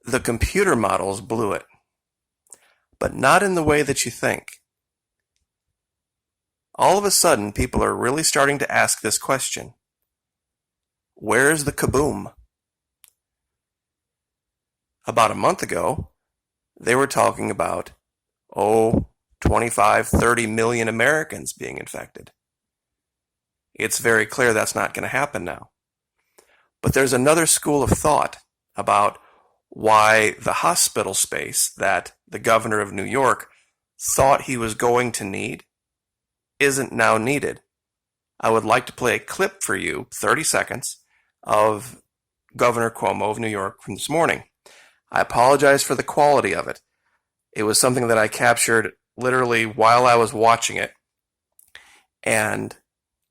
The computer models blew it, but not in the way that you think. All of a sudden, people are really starting to ask this question. Where's the kaboom? About a month ago, they were talking about, 25, 30 million Americans being infected. It's very clear that's not going to happen now. But there's another school of thought about why the hospital space that the governor of New York thought he was going to need isn't now needed. I would like to play a clip for you, 30 seconds, of Governor Cuomo of New York from this morning. I apologize for the quality of it. It was something that I captured literally while I was watching it, and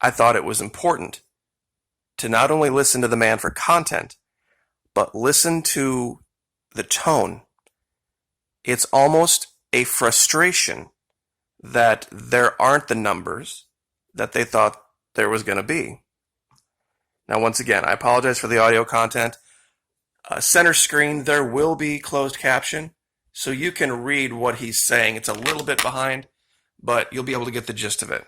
I thought it was important to not only listen to the man for content, but listen to the tone. It's almost a frustration that there aren't the numbers that they thought there was going to be. Now, once again, I apologize for the audio content. Center screen, there will be closed caption, so you can read what he's saying. It's a little bit behind, but you'll be able to get the gist of it.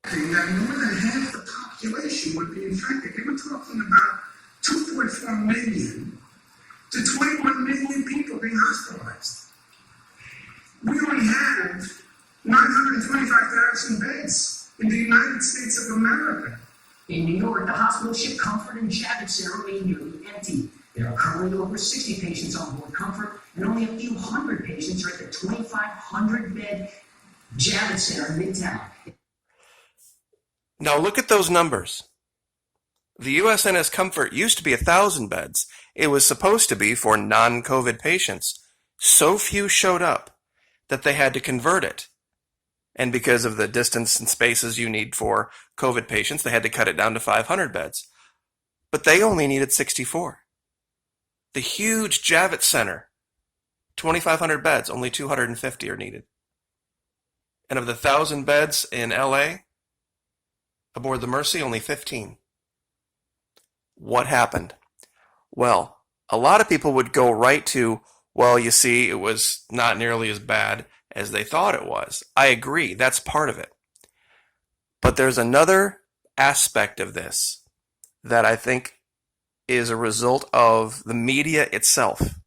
That more than half the population would be infected. They were talking about 2.4 million to 21 million people being hospitalized. We only have 925,000 beds in the United States of America. In New York, the hospital ship Comfort and Javits Center remain nearly empty. There are currently over 60 patients on board Comfort, and only a few hundred patients are at the 2,500-bed Javits Center in Midtown. Now look at those numbers. The USNS Comfort used to be 1,000 beds. It was supposed to be for non-COVID patients. So few showed up that they had to convert it. And because of the distance and spaces you need for COVID patients, they had to cut it down to 500 beds. But they only needed 64. The huge Javits Center, 2,500 beds, only 250 are needed. And of the 1,000 beds in LA, aboard the Mercy, only 15. What happened? Well, a lot of people would go right to, well, you see, it was not nearly as bad as they thought it was. I agree, that's part of it. But there's another aspect of this that I think is a result of the media itself.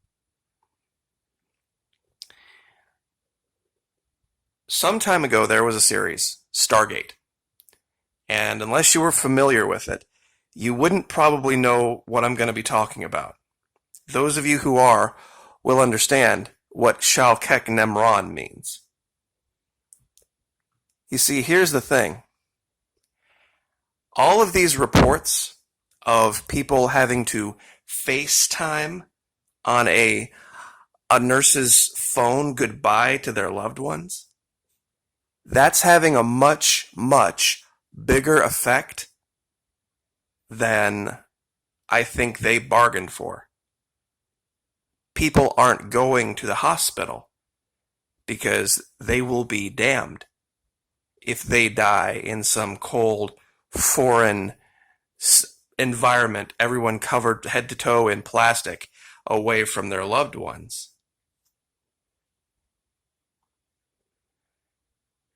Some time ago, there was a series, Stargate. And unless you were familiar with it, you wouldn't probably know what I'm going to be talking about. Those of you who are will understand what Shalkek Nemron means. You see, here's the thing. All of these reports of people having to FaceTime on a nurse's phone goodbye to their loved ones, that's having a much, much bigger effect than I think they bargained for. People aren't going to the hospital because they will be damned if they die in some cold, foreign environment, everyone covered head to toe in plastic, away from their loved ones.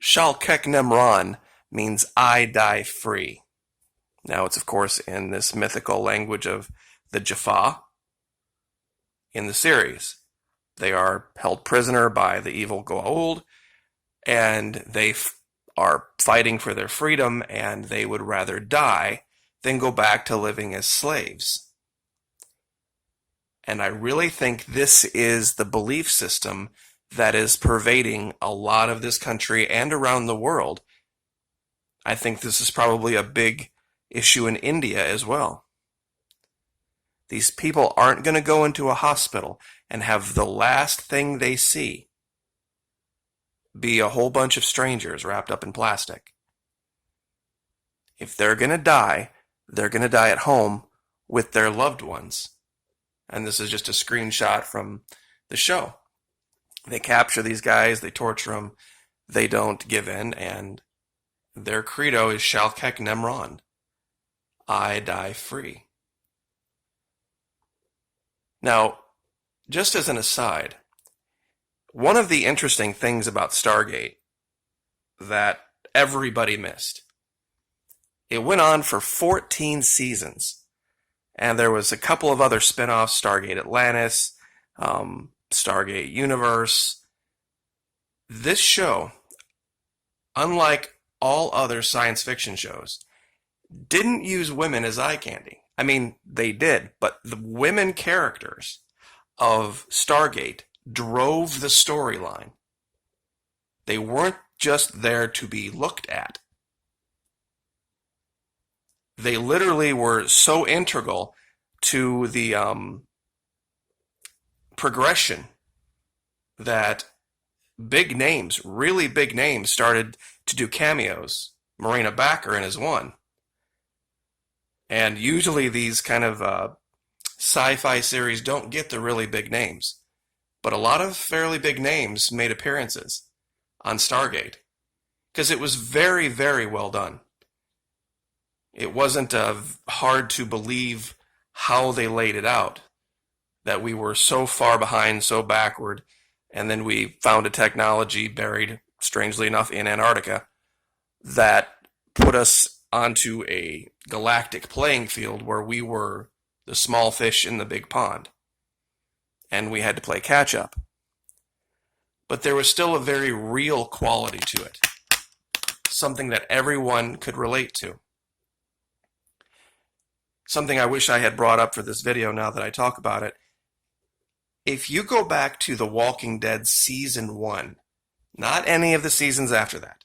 Shalkek Nemron means I die free. Now it's of course in this mythical language of the Jaffa in the series. They are held prisoner by the evil Goa'uld, and they are fighting for their freedom, and they would rather die than go back to living as slaves. And I really think this is the belief system that is pervading a lot of this country and around the world. I think this is probably a big issue in India as well. These people aren't going to go into a hospital and have the last thing they see be a whole bunch of strangers wrapped up in plastic. If they're going to die, they're going to die at home with their loved ones. And this is just a screenshot from the show. They capture these guys, they torture them, they don't give in, and their credo is Shalkek Nemron, I die free. Now, just as an aside, one of the interesting things about Stargate that everybody missed, it went on for 14 seasons, and there was a couple of other spin-offs, Stargate Atlantis, Stargate Universe. This show, unlike all other science fiction shows, didn't use women as eye candy. I mean, they did, but the women characters of Stargate drove the storyline. They weren't just there to be looked at. They literally were so integral to the progression that big names, really big names, started to do cameos. Morena Baccarin is one. And usually these kind of sci-fi series don't get the really big names. But a lot of fairly big names made appearances on Stargate. Because it was very, very well done. It wasn't hard to believe how they laid it out. That we were so far behind, so backward, and then we found a technology buried, strangely enough, in Antarctica that put us onto a galactic playing field where we were the small fish in the big pond. And we had to play catch up. But there was still a very real quality to it. Something that everyone could relate to. Something I wish I had brought up for this video now that I talk about it. If you go back to The Walking Dead Season 1, not any of the seasons after that,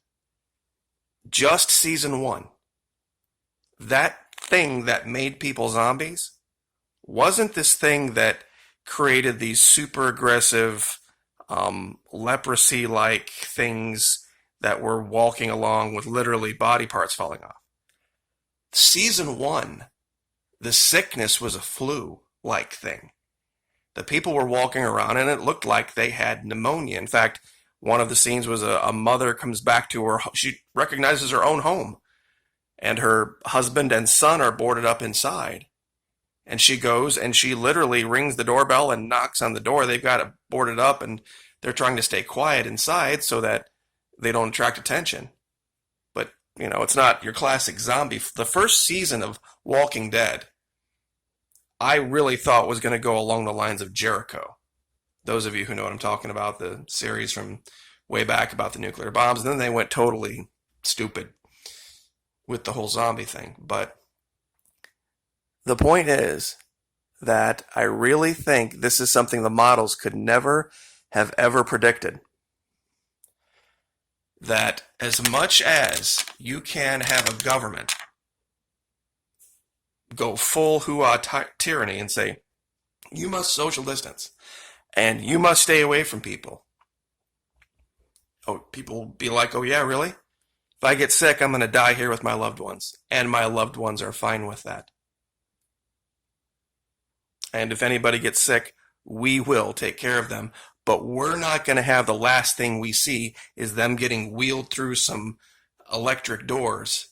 just Season 1, that thing that made people zombies wasn't this thing that created these super aggressive, leprosy-like things that were walking along with literally body parts falling off. Season 1, the sickness was a flu-like thing. The people were walking around and it looked like they had pneumonia. In fact, one of the scenes was a mother comes back to her, she recognizes her own home, and her husband and son are boarded up inside. And she goes and she literally rings the doorbell and knocks on the door. They've got it boarded up and they're trying to stay quiet inside so that they don't attract attention. But, you know, it's not your classic zombie. The first season of Walking Dead, I really thought was going to go along the lines of Jericho. Those of you who know what I'm talking about, the series from way back about the nuclear bombs. And then they went totally stupid with the whole zombie thing. But the point is that I really think this is something the models could never have ever predicted. That as much as you can have a government go full hoo-ah tyranny and say, you must social distance, and you must stay away from people. Oh, people be like, oh yeah, really? If I get sick, I'm going to die here with my loved ones. And my loved ones are fine with that. And if anybody gets sick, we will take care of them. But we're not going to have the last thing we see is them getting wheeled through some electric doors,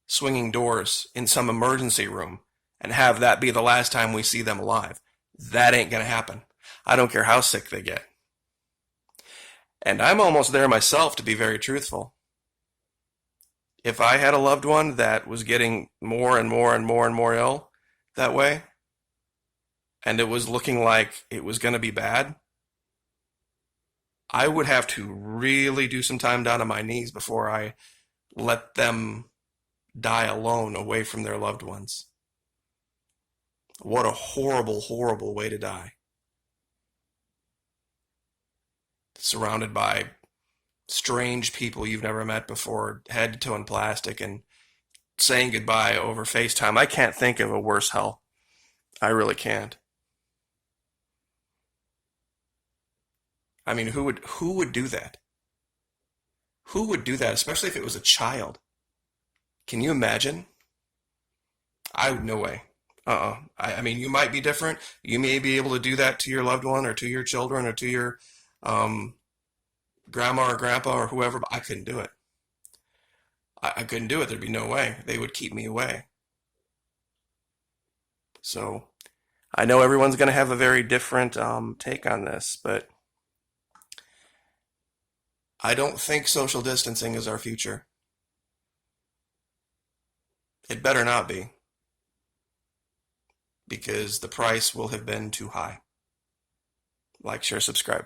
swinging doors in some emergency room, and have that be the last time we see them alive. That ain't going to happen. I don't care how sick they get. And I'm almost there myself, to be very truthful. If I had a loved one that was getting more and more and more and more ill that way, and it was looking like it was going to be bad, I would have to really do some time down on my knees before I let them die alone away from their loved ones. What a horrible, horrible way to die. Surrounded by strange people you've never met before, head to toe in plastic, and saying goodbye over FaceTime. I can't think of a worse hell. I really can't. I mean, who would do that? Who would do that, especially if it was a child? Can you imagine? No way. I mean, you might be different. You may be able to do that to your loved one or to your children or to your grandma or grandpa or whoever, but I couldn't do it. I couldn't do it. There'd be no way. They would keep me away. So I know everyone's going to have a very different take on this, but I don't think social distancing is our future. It better not be, because the price will have been too high. Like, share, subscribe.